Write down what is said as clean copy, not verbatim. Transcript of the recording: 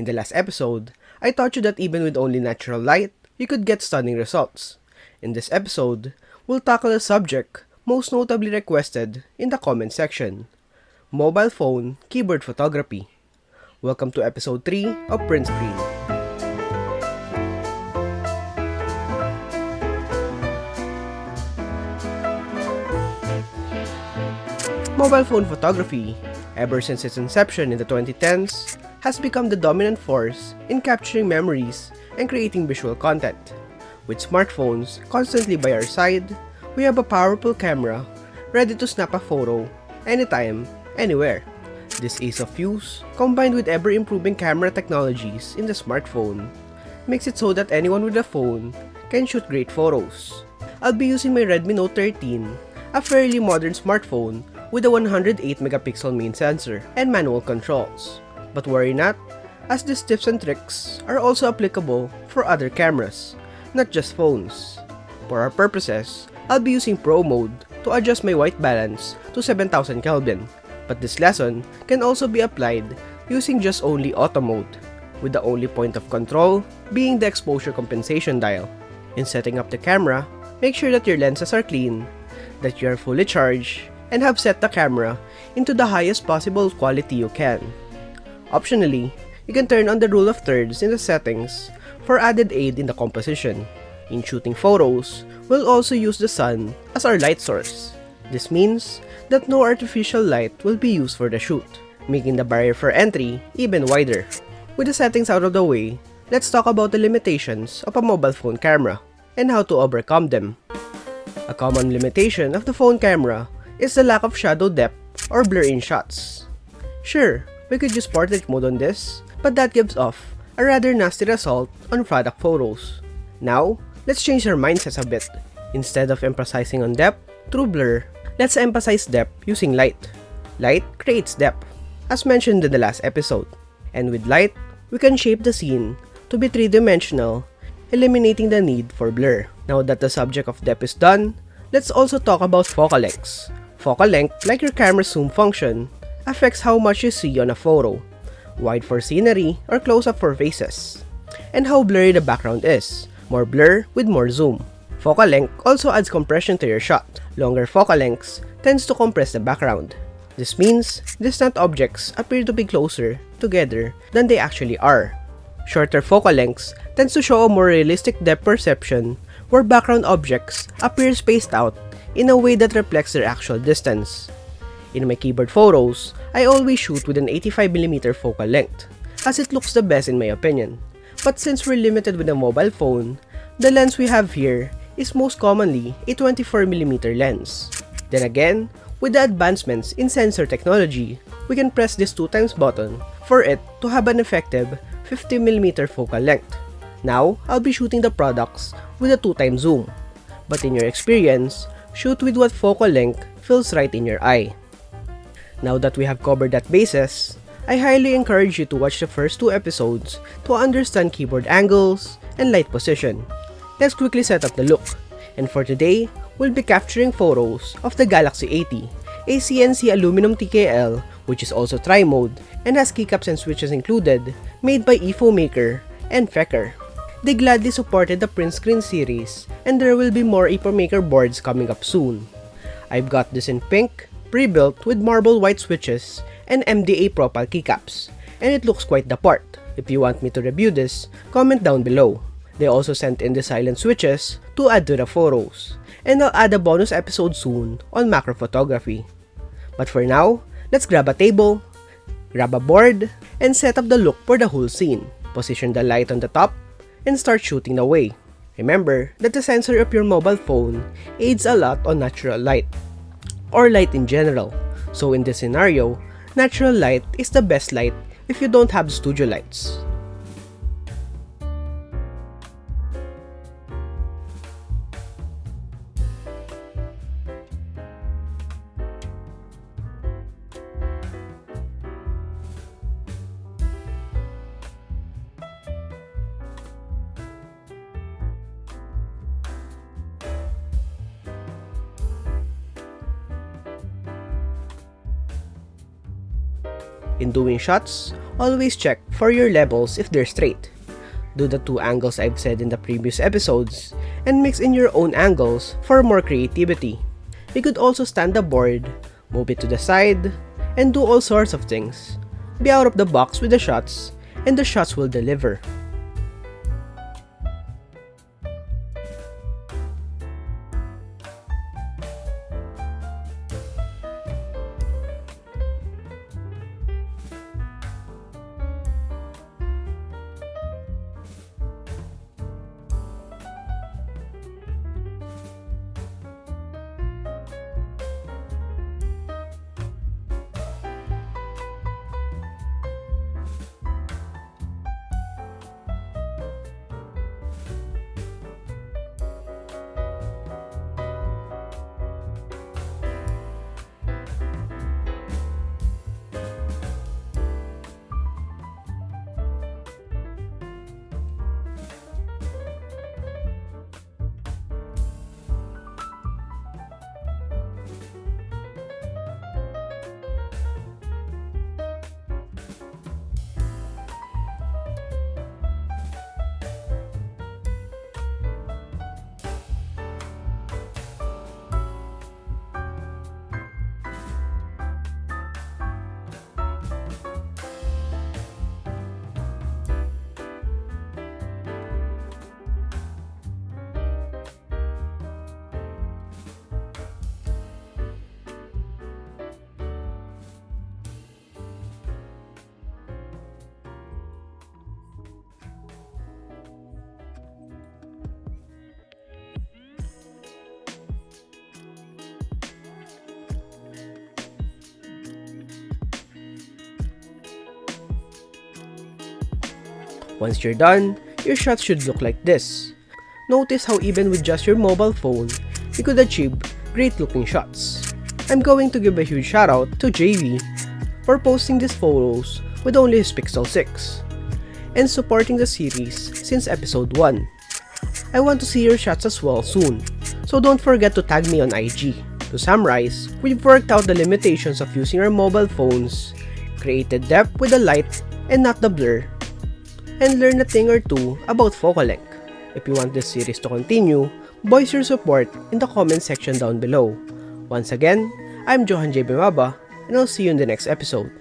In the last episode, I taught you that even with only natural light, you could get stunning results. In this episode, we'll tackle a subject most notably requested in the comment section: mobile phone keyboard photography. Welcome to episode 3 of PrtScn. Mobile phone photography, ever since its inception in the 2010s, has become the dominant force in capturing memories and creating visual content. With smartphones constantly by our side, we have a powerful camera ready to snap a photo anytime, anywhere. This ease of use, combined with ever-improving camera technologies in the smartphone, makes it so that anyone with a phone can shoot great photos. I'll be using my Redmi Note 13, a fairly modern smartphone with a 108-megapixel main sensor and manual controls. But worry not, as these tips and tricks are also applicable for other cameras, not just phones. For our purposes, I'll be using Pro mode to adjust my white balance to 7000 Kelvin, but this lesson can also be applied using just only Auto mode, with the only point of control being the exposure compensation dial. In setting up the camera, make sure that your lenses are clean, that you are fully charged, and have set the camera into the highest possible quality you can. Optionally, you can turn on the rule of thirds in the settings for added aid in the composition. In shooting photos, we'll also use the sun as our light source. This means that no artificial light will be used for the shoot, making the barrier for entry even wider. With the settings out of the way, let's talk about the limitations of a mobile phone camera and how to overcome them. A common limitation of the phone camera is the lack of shadow depth or blur in shots. Sure, we could use portrait mode on this, but that gives off a rather nasty result on product photos. Now, let's change our mindsets a bit. Instead of emphasizing on depth through blur, let's emphasize depth using light. Light creates depth, as mentioned in the last episode. And with light, we can shape the scene to be three-dimensional, eliminating the need for blur. Now that the subject of depth is done, let's also talk about focal lengths. Focal length, like your camera's zoom function, affects how much you see on a photo, wide for scenery or close-up for faces, and how blurry the background is, more blur with more zoom. Focal length also adds compression to your shot. Longer focal lengths tends to compress the background. This means distant objects appear to be closer together than they actually are. Shorter focal lengths tends to show a more realistic depth perception where background objects appear spaced out in a way that reflects their actual distance. In my keyboard photos, I always shoot with an 85mm focal length, as it looks the best in my opinion. But since we're limited with a mobile phone, the lens we have here is most commonly a 24mm lens. Then again, with the advancements in sensor technology, we can press this 2x button for it to have an effective 50mm focal length. Now, I'll be shooting the products with a 2x zoom, but in your experience, shoot with what focal length feels right in your eye. Now that we have covered that basis, I highly encourage you to watch the first 2 episodes to understand keyboard angles and light position. Let's quickly set up the look, and for today, we'll be capturing photos of the Galaxy 80, a CNC Aluminum TKL which is also tri-mode and has keycaps and switches included, made by Epomaker and Feker. They gladly supported the PrtScn series, and there will be more Epomaker boards coming up soon. I've got this in pink, pre-built with marble white switches and MDA profile keycaps, and it looks quite the part. If you want me to review this, comment down below. They also sent in the silent switches to add to the photos, and I'll add a bonus episode soon on macro photography. But for now, let's grab a table, grab a board, and set up the look for the whole scene. Position the light on the top, and start shooting away. Remember that the sensor of your mobile phone aids a lot on natural light, or light in general. So in this scenario, natural light is the best light if you don't have studio lights. In doing shots, Always check for your levels if they're straight. Do the 2 angles I've said in the previous episodes, and mix in your own angles for more creativity. You could also stand the board, move it to the side, and do all sorts of things. Be out of the box with the shots, and the shots will deliver. Once you're done, your shots should look like this. Notice how even with just your mobile phone, you could achieve great looking shots. I'm going to give a huge shout out to JV for posting these photos with only his Pixel 6 and supporting the series since episode 1. I want to see your shots as well soon, so don't forget to tag me on IG. To summarize, we've worked out the limitations of using our mobile phones, created depth with the light and not the blur, and learn a thing or two about focal length. If you want this series to continue, voice your support in the comment section down below. Once again, I'm Johan J. Bimaba, and I'll see you in the next episode.